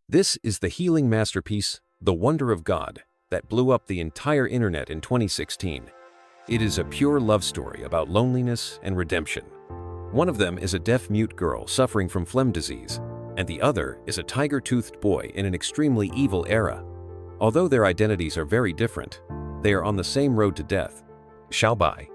This is the healing masterpiece, The Wonder of God, that blew up the entire internet in 2016. It is a pure love story about loneliness and redemption. One of them is a deaf-mute girl suffering from phlegm disease, and the other is a tiger-toothed boy in an extremely evil era. Although their identities are very different, they are on the same road to death. Xiaobai.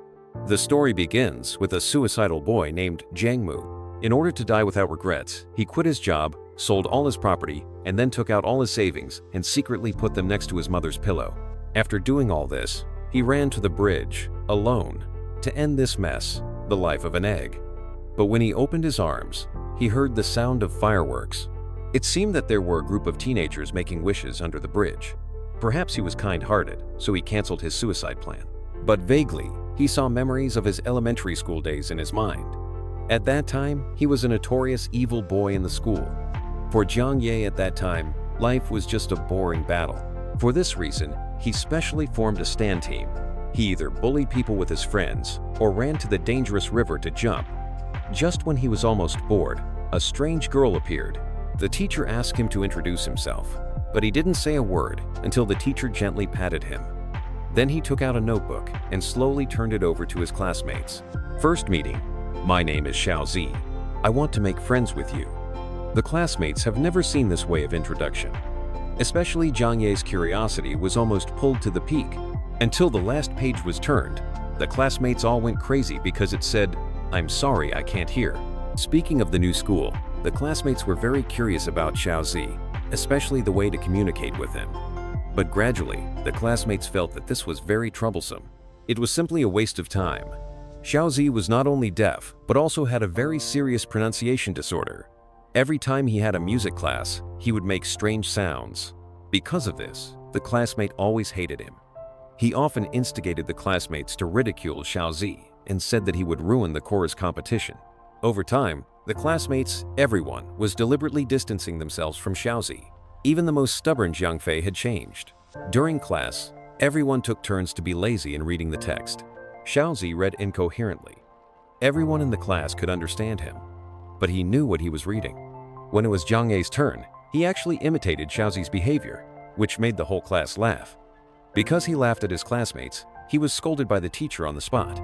The story begins with a suicidal boy named Jiangmu. In order to die without regrets, he quit his job, sold all his property, and then took out all his savings and secretly put them next to his mother's pillow. After doing all this, he ran to the bridge, alone, to end this mess, the life of an egg. But when he opened his arms, he heard the sound of fireworks. It seemed that there were a group of teenagers making wishes under the bridge. Perhaps he was kind-hearted, so he canceled his suicide plan. But vaguely, he saw memories of his elementary school days in his mind. At that time, he was a notorious evil boy in the school. For Jiang Ye at that time, life was just a boring battle. For this reason, he specially formed a stand team. He either bullied people with his friends or ran to the dangerous river to jump. Just when he was almost bored, a strange girl appeared. The teacher asked him to introduce himself, but he didn't say a word until the teacher gently patted him. Then he took out a notebook and slowly turned it over to his classmates. First meeting. My name is Xiaozi. I want to make friends with you. The classmates have never seen this way of introduction. Especially Jiang Ye's curiosity was almost pulled to the peak. Until the last page was turned, the classmates all went crazy because it said, "I'm sorry, I can't hear." Speaking of the new school, the classmates were very curious about Xiaozi, especially the way to communicate with him. But gradually, the classmates felt that this was very troublesome. It was simply a waste of time. Xiaozi was not only deaf, but also had a very serious pronunciation disorder. Every time he had a music class, he would make strange sounds. Because of this, the classmate always hated him. He often instigated the classmates to ridicule Xiaozi and said that he would ruin the chorus competition. Over time, the classmates, everyone, was deliberately distancing themselves from Xiaozi. Even the most stubborn Jiang Fei had changed. During class, everyone took turns to be lazy in reading the text. Xiaozi read incoherently. Everyone in the class could understand him, but he knew what he was reading. When it was Jiang Ye's turn, he actually imitated Xiaozi's behavior, which made the whole class laugh. Because he laughed at his classmates, he was scolded by the teacher on the spot.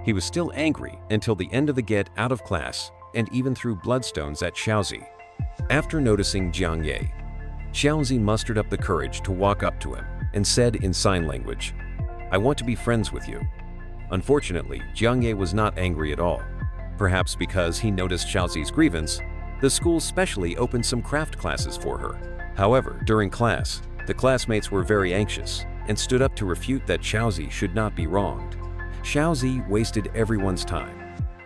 He was still angry until the end of the get out of class and even threw bloodstones at Xiaozi. After noticing Jiang Ye, Xiaozi mustered up the courage to walk up to him and said in sign language, "I want to be friends with you." Unfortunately, Jiang Ye was not angry at all. Perhaps because he noticed Xiaozi's grievance, the school specially opened some craft classes for her. However, during class, the classmates were very anxious and stood up to refute that Xiaozi should not be wronged. Xiaozi wasted everyone's time.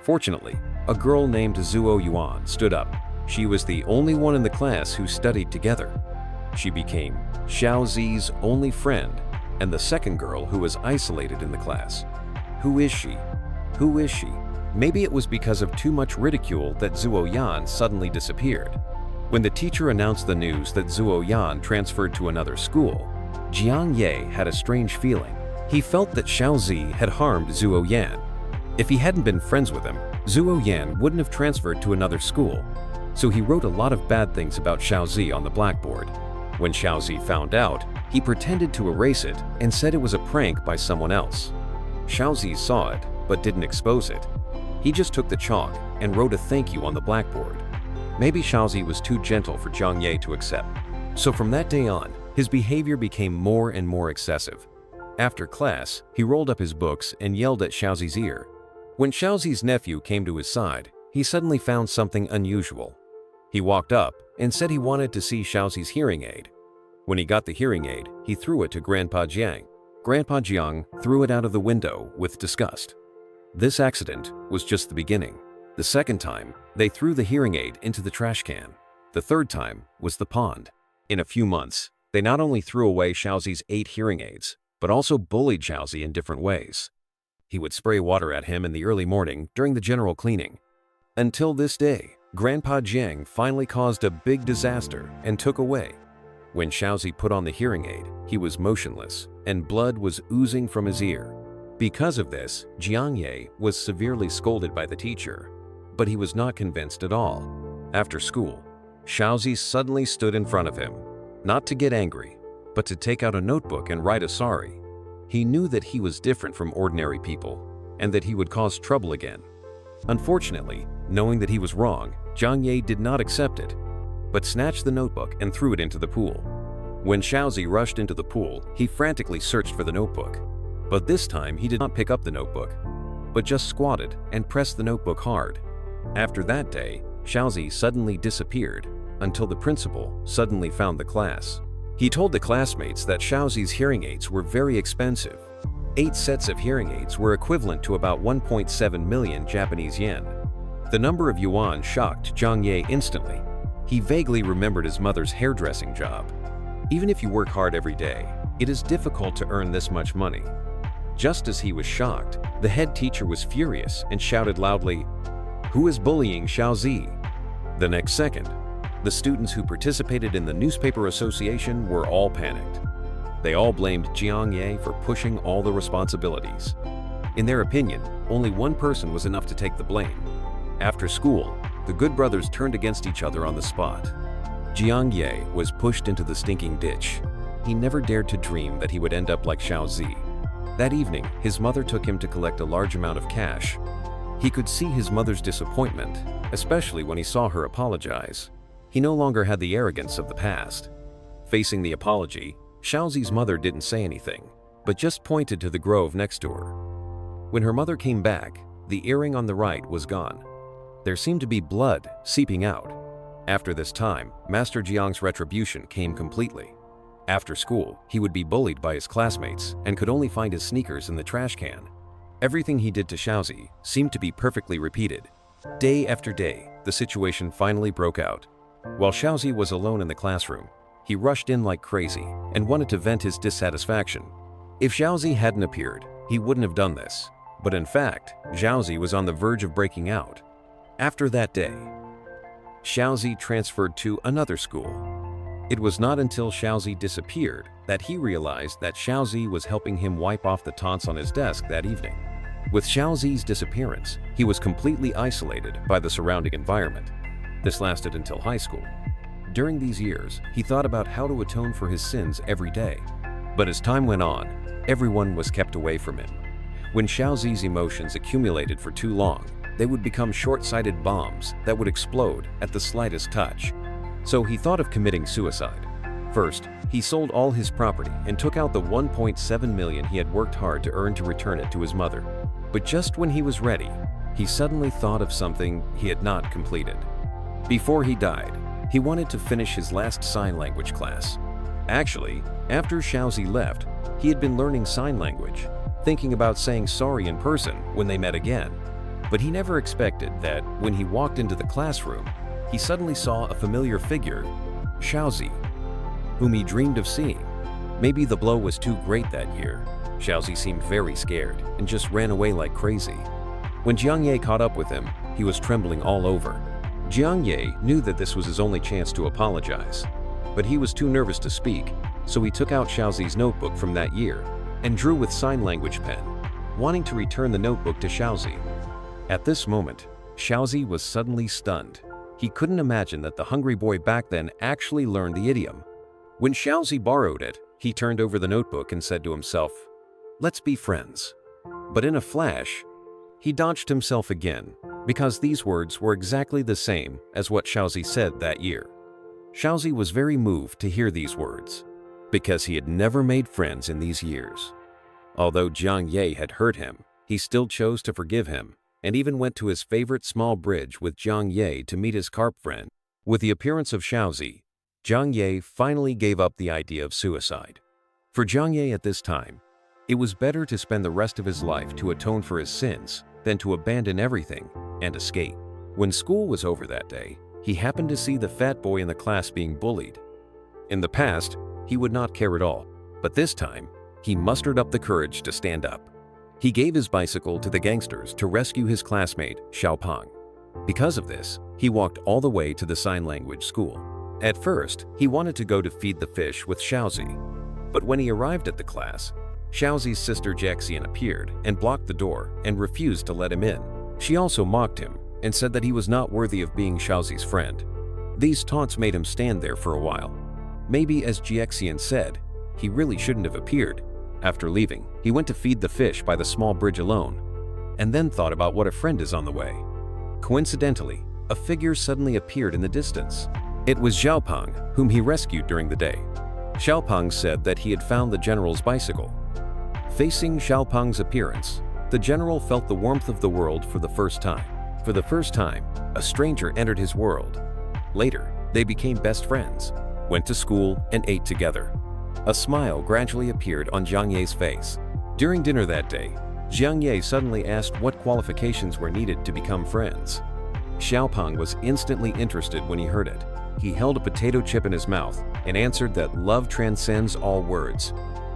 Fortunately, a girl named Zuo Yuan stood up. She was the only one in the class who studied together. She became Xiaozi's only friend and the second girl who was isolated in the class. Who is she? Who is she? Maybe it was because of too much ridicule that Zuo Yan suddenly disappeared. When the teacher announced the news that Zuo Yan transferred to another school, Jiang Ye had a strange feeling. He felt that Xiaozi had harmed Zuo Yan. If he hadn't been friends with him, Zuo Yan wouldn't have transferred to another school. So he wrote a lot of bad things about Xiaozi on the blackboard. When Xiaozi found out, he pretended to erase it and said it was a prank by someone else. Xiaozi saw it, but didn't expose it. He just took the chalk and wrote a thank you on the blackboard. Maybe Xiaozi was too gentle for Jiang Ye to accept. So from that day on, his behavior became more and more excessive. After class, he rolled up his books and yelled at Xiaozi's ear. When Xiaozi's nephew came to his side, he suddenly found something unusual. He walked up and said he wanted to see Xiaozi's hearing aid. When he got the hearing aid, he threw it to Grandpa Jiang. Grandpa Jiang threw it out of the window with disgust. This accident was just the beginning. The second time, they threw the hearing aid into the trash can. The third time was the pond. In a few months, they not only threw away Xiaozi's 8 hearing aids, but also bullied Xiaozi in different ways. He would spray water at him in the early morning during the general cleaning. Until this day, Grandpa Jiang finally caused a big disaster and took away. When Xiaozi put on the hearing aid, he was motionless, and blood was oozing from his ear. Because of this, Jiang Ye was severely scolded by the teacher, but he was not convinced at all. After school, Xiaozi suddenly stood in front of him, not to get angry, but to take out a notebook and write a sorry. He knew that he was different from ordinary people, and that he would cause trouble again. Unfortunately, knowing that he was wrong, Zhang Ye did not accept it, but snatched the notebook and threw it into the pool. When Xiaozi rushed into the pool, he frantically searched for the notebook. But this time he did not pick up the notebook, but just squatted and pressed the notebook hard. After that day, Xiaozi suddenly disappeared until the principal suddenly found the class. He told the classmates that Xiaozi's hearing aids were very expensive. 8 sets of hearing aids were equivalent to about 1.7 million Japanese yen. The number of yuan shocked Zhang Ye instantly. He vaguely remembered his mother's hairdressing job. Even if you work hard every day, it is difficult to earn this much money. Just as he was shocked, the head teacher was furious and shouted loudly, "Who is bullying Xiaozi?" The next second, the students who participated in the newspaper association were all panicked. They all blamed Zhang Ye for pushing all the responsibilities. In their opinion, only one person was enough to take the blame. After school, the good brothers turned against each other on the spot. Zhang Ye was pushed into the stinking ditch. He never dared to dream that he would end up like Xiaozi. That evening, his mother took him to collect a large amount of cash. He could see his mother's disappointment, especially when he saw her apologize. He no longer had the arrogance of the past. Facing the apology, Xiaozi's mother didn't say anything, but just pointed to the grove next to her. When her mother came back, the earring on the right was gone. There seemed to be blood seeping out. After this time, Master Jiang's retribution came completely. After school, he would be bullied by his classmates and could only find his sneakers in the trash can. Everything he did to Xiaozi seemed to be perfectly repeated. Day after day, the situation finally broke out. While Xiaozi was alone in the classroom, he rushed in like crazy and wanted to vent his dissatisfaction. If Xiaozi hadn't appeared, he wouldn't have done this. But in fact, Xiaozi was on the verge of breaking out. After that day, Xiaozi transferred to another school. It was not until Xiaozi disappeared that he realized that Xiaozi was helping him wipe off the taunts on his desk that evening. With Xiaozi's disappearance, he was completely isolated by the surrounding environment. This lasted until high school. During these years, he thought about how to atone for his sins every day. But as time went on, everyone was kept away from him. When Xiaozi's emotions accumulated for too long, they would become short-sighted bombs that would explode at the slightest touch. So he thought of committing suicide. First, he sold all his property and took out the 1.7 million he had worked hard to earn to return it to his mother. But just when he was ready, he suddenly thought of something he had not completed. Before he died, he wanted to finish his last sign language class. Actually, after Xiaozi left, he had been learning sign language, thinking about saying sorry in person when they met again. But he never expected that when he walked into the classroom, he suddenly saw a familiar figure, Xiaozi, whom he dreamed of seeing. Maybe the blow was too great that year. Xiaozi seemed very scared and just ran away like crazy. When Zhang Ye caught up with him, he was trembling all over. Zhang Ye knew that this was his only chance to apologize, but he was too nervous to speak, so he took out Xiaozi's notebook from that year and drew with sign language pen, wanting to return the notebook to Xiaozi. At this moment, Xiaozi was suddenly stunned. He couldn't imagine that the hungry boy back then actually learned the idiom. When Xiaozi borrowed it, he turned over the notebook and said to himself, "Let's be friends." But in a flash, he dodged himself again, because these words were exactly the same as what Xiaozi said that year. Xiaozi was very moved to hear these words, because he had never made friends in these years. Although Zhang Ye had hurt him, he still chose to forgive him, and even went to his favorite small bridge with Zhang Ye to meet his carp friend. With the appearance of Xiaozi, Zhang Ye finally gave up the idea of suicide. For Zhang Ye at this time, it was better to spend the rest of his life to atone for his sins than to abandon everything and escape. When school was over that day, he happened to see the fat boy in the class being bullied. In the past, he would not care at all, but this time, he mustered up the courage to stand up. He gave his bicycle to the gangsters to rescue his classmate, Xiaopang. Because of this, he walked all the way to the sign language school. At first, he wanted to go to feed the fish with Xiaozi. But when he arrived at the class, Xiaozi's sister Jiaxian appeared and blocked the door and refused to let him in. She also mocked him and said that he was not worthy of being Xiaozi's friend. These taunts made him stand there for a while. Maybe, as Jiaxian said, he really shouldn't have appeared. After leaving, he went to feed the fish by the small bridge alone, and then thought about what a friend is on the way. Coincidentally, a figure suddenly appeared in the distance. It was Xiaopeng, whom he rescued during the day. Xiaopeng said that he had found the general's bicycle. Facing Xiaopeng's appearance, the general felt the warmth of the world for the first time. For the first time, a stranger entered his world. Later, they became best friends, went to school, and ate together. A smile gradually appeared on Jiang Ye's face. During dinner that day, Jiang Ye suddenly asked what qualifications were needed to become friends. Xiaopeng was instantly interested when he heard it. He held a potato chip in his mouth and answered that love transcends all words.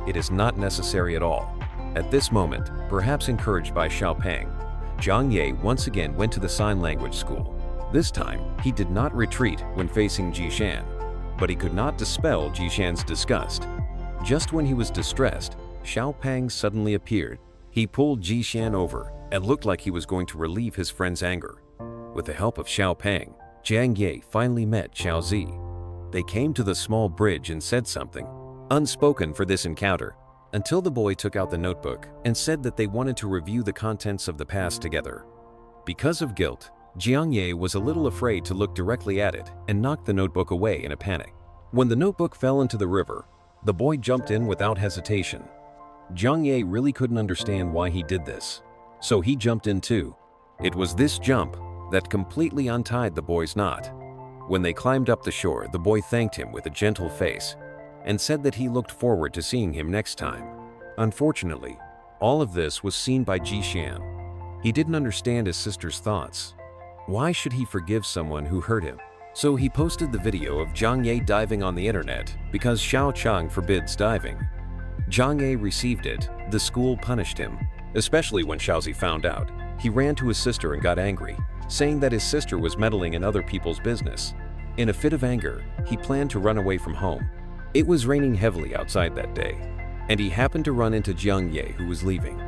It is not necessary at all. At this moment, perhaps encouraged by Xiaopeng, Jiang Ye once again went to the sign language school. This time, he did not retreat when facing Jishan, but he could not dispel Jishan's disgust. Just when he was distressed, Xiaopeng suddenly appeared. He pulled Jishan over and looked like he was going to relieve his friend's anger. With the help of Xiaopeng, Jiang Ye finally met Xiaozi. They came to the small bridge and said something, unspoken for this encounter, until the boy took out the notebook and said that they wanted to review the contents of the past together. Because of guilt, Jiang Ye was a little afraid to look directly at it and knocked the notebook away in a panic. When the notebook fell into the river, the boy jumped in without hesitation. Jiang Ye really couldn't understand why he did this, so he jumped in too. It was this jump that completely untied the boy's knot. When they climbed up the shore, the boy thanked him with a gentle face and said that he looked forward to seeing him next time. Unfortunately, all of this was seen by Jishan. He didn't understand his sister's thoughts. Why should he forgive someone who hurt him? So he posted the video of Jiang Ye diving on the internet because Xiao Chang forbids diving. Jiang Ye received it. The school punished him, especially when Xiaozi found out. He ran to his sister and got angry, saying that his sister was meddling in other people's business. In a fit of anger, he planned to run away from home. It was raining heavily outside that day, and he happened to run into Jiang Ye, who was leaving.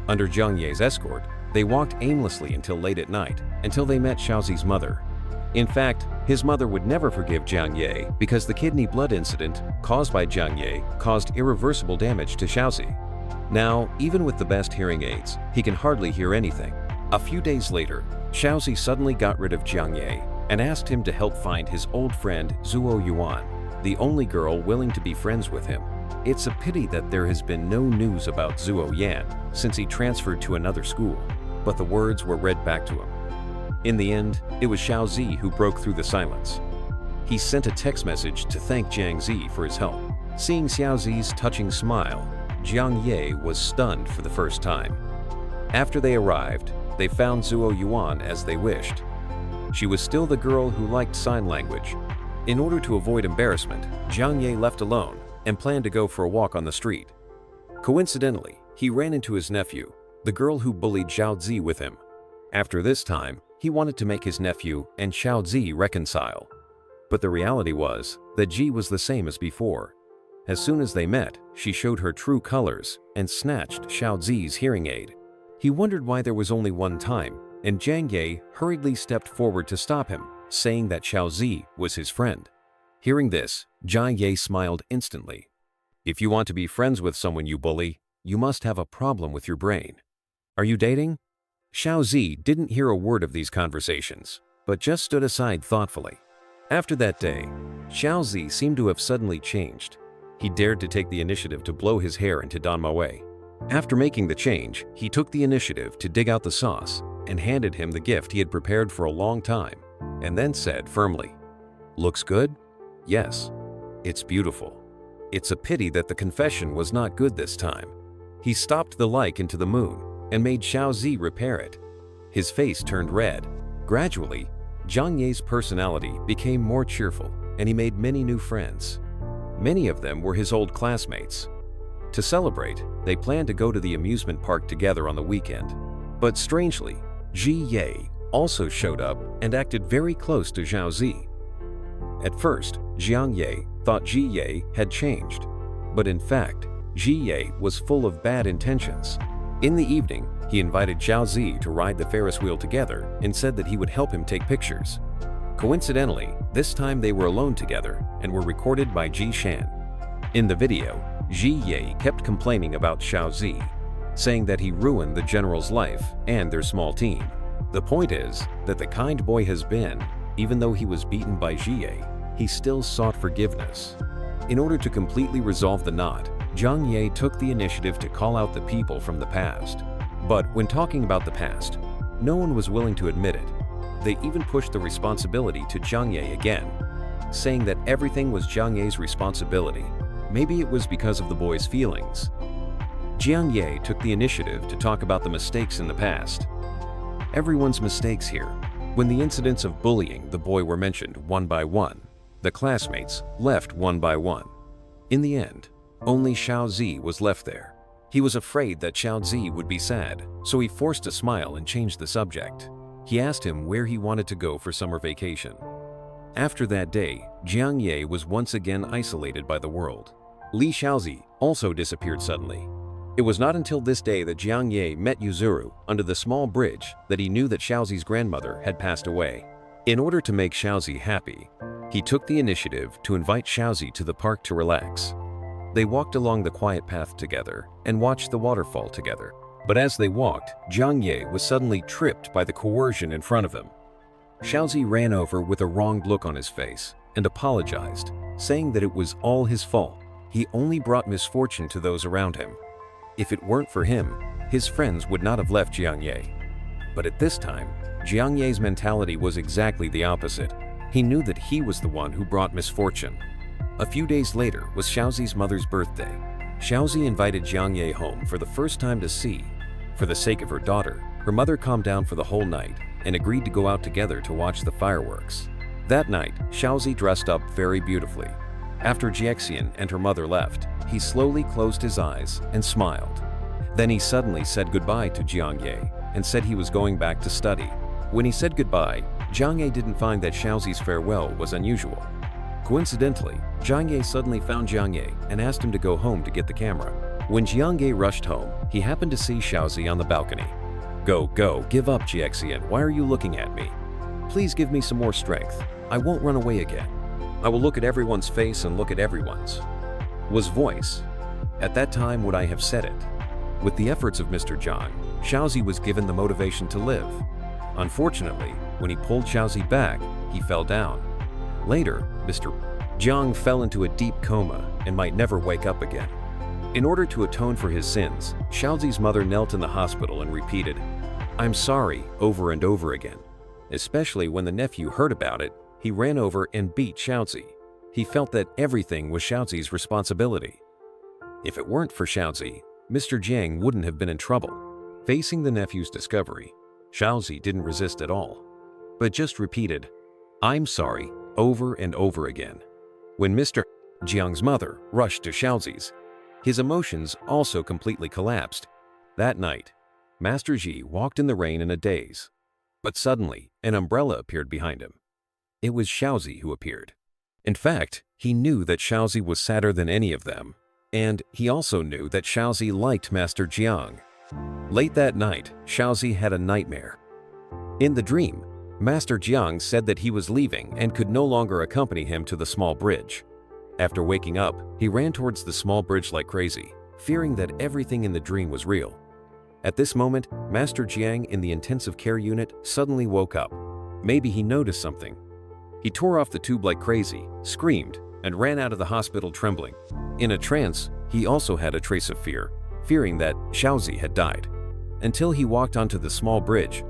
Under Jiang Ye's escort, they walked aimlessly until late at night, until they met Xiaozi's mother. In fact, his mother would never forgive Jiang Ye because the kidney blood incident caused by Jiang Ye caused irreversible damage to Xiaozi. Now, even with the best hearing aids, he can hardly hear anything. A few days later, Xiaozi suddenly got rid of Jiang Ye and asked him to help find his old friend Zuo Yuan, the only girl willing to be friends with him. It's a pity that there has been no news about Zuo Yan since he transferred to another school, but the words were read back to him. In the end, it was Xiaozi who broke through the silence. He sent a text message to thank Jiang Zi for his help. Seeing Xiaozi's touching smile, Jiang Ye was stunned for the first time. After they arrived, they found Zuo Yuan as they wished. She was still the girl who liked sign language. In order to avoid embarrassment, Jiang Ye left alone and planned to go for a walk on the street. Coincidentally, he ran into his nephew, the girl who bullied Xiaozi with him. After this time, he wanted to make his nephew and Xiaozi reconcile. But the reality was that Ji was the same as before. As soon as they met, she showed her true colors and snatched Xiaozi's hearing aid. He wondered why there was only one time, and Jiang Ye hurriedly stepped forward to stop him, saying that Xiaozi was his friend. Hearing this, Jiang Ye smiled instantly. If you want to be friends with someone you bully, you must have a problem with your brain. Are you dating? Xiaozi didn't hear a word of these conversations, but just stood aside thoughtfully. After that day, Xiaozi seemed to have suddenly changed. He dared to take the initiative to blow his hair into Danmawei. After making the change, he took the initiative to dig out the sauce and handed him the gift he had prepared for a long time, and then said firmly, "Looks good? Yes. It's beautiful. It's a pity that the confession was not good this time." He stopped the like into the moon and made Xiaozi repair it. His face turned red. Gradually, Jiang Ye's personality became more cheerful, and he made many new friends. Many of them were his old classmates. To celebrate, they planned to go to the amusement park together on the weekend. But strangely, Ji Ye also showed up and acted very close to Xiaozi. At first, Jiang Ye thought Ji Ye had changed, but in fact, Ji Ye was full of bad intentions. In the evening, he invited Xiaozi to ride the Ferris wheel together and said that he would help him take pictures. Coincidentally, this time they were alone together and were recorded by Ji Shan. In the video, Ji Ye kept complaining about Xiaozi, saying that he ruined the general's life and their small team. The point is that the kind boy has been, even though he was beaten by Ji Ye, he still sought forgiveness. In order to completely resolve the knot, Jiang Ye took the initiative to call out the people from the past. But when talking about the past, no one was willing to admit it. They even pushed the responsibility to Jiang Ye again, saying that everything was Jiang Ye's responsibility. Maybe it was because of the boy's feelings. Jiang Ye took the initiative to talk about the mistakes in the past. Everyone's mistakes here. When the incidents of bullying the boy were mentioned one by one, the classmates left one by one. In the end, only Xiaozi was left there. He was afraid that Xiaozi would be sad, so he forced a smile and changed the subject. He asked him where he wanted to go for summer vacation. After that day, Jiang Ye was once again isolated by the world. Li Xiaozi also disappeared suddenly. It was not until this day that Jiang Ye met Yuzuru under the small bridge that he knew that Xiaozi's grandmother had passed away. In order to make Xiaozi happy, he took the initiative to invite Xiaozi to the park to relax. They walked along the quiet path together and watched the waterfall together. But as they walked, Jiang Ye was suddenly tripped by the coercion in front of him. Xiaozi ran over with a wronged look on his face and apologized, saying that it was all his fault. He only brought misfortune to those around him. If it weren't for him, his friends would not have left Jiang Ye. But at this time, Jiang Ye's mentality was exactly the opposite. He knew that he was the one who brought misfortune. A few days later was Xiaozi's mother's birthday. Xiaozi invited Jiang Ye home for the first time to see. For the sake of her daughter, her mother calmed down for the whole night and agreed to go out together to watch the fireworks. That night, Xiaozi dressed up very beautifully. After Jiaxian and her mother left, he slowly closed his eyes and smiled. Then he suddenly said goodbye to Jiang Ye and said he was going back to study. When he said goodbye, Jiang Ye didn't find that Xiaozi's farewell was unusual. Coincidentally, Jiang Ye suddenly found Jiang Ye and asked him to go home to get the camera. When Jiang Ye rushed home, he happened to see Xiaozi on the balcony. Go, give up, Jiaxian, why are you looking at me? Please give me some more strength. I won't run away again. I will look at everyone's face and look at everyone's. Was voice. At that time would I have said it. With the efforts of Mr. Jiang, Xiaozi was given the motivation to live. Unfortunately, when he pulled Xiaozi back, he fell down. Later, Mr. Jiang fell into a deep coma and might never wake up again. In order to atone for his sins, Xiaozi's mother knelt in the hospital and repeated, "I'm sorry," over and over again. Especially when the nephew heard about it, he ran over and beat Xiaozi. He felt that everything was Xiaozi's responsibility. If it weren't for Xiaozi, Mr. Jiang wouldn't have been in trouble. Facing the nephew's discovery, Xiaozi didn't resist at all, but just repeated, "I'm sorry," over and over again. When Mr. Jiang's mother rushed to Xiaozi's, his emotions also completely collapsed. That night, Master Ji walked in the rain in a daze. But suddenly, an umbrella appeared behind him. It was Xiaozi who appeared. In fact, he knew that Xiaozi was sadder than any of them, and he also knew that Xiaozi liked Master Jiang. Late that night, Xiaozi had a nightmare. In the dream, Master Jiang said that he was leaving and could no longer accompany him to the small bridge. After waking up, he ran towards the small bridge like crazy, fearing that everything in the dream was real. At this moment, Master Jiang in the intensive care unit suddenly woke up. Maybe he noticed something. He tore off the tube like crazy, screamed, and ran out of the hospital trembling. In a trance, he also had a trace of fear, fearing that Xiaozi had died. Until he walked onto the small bridge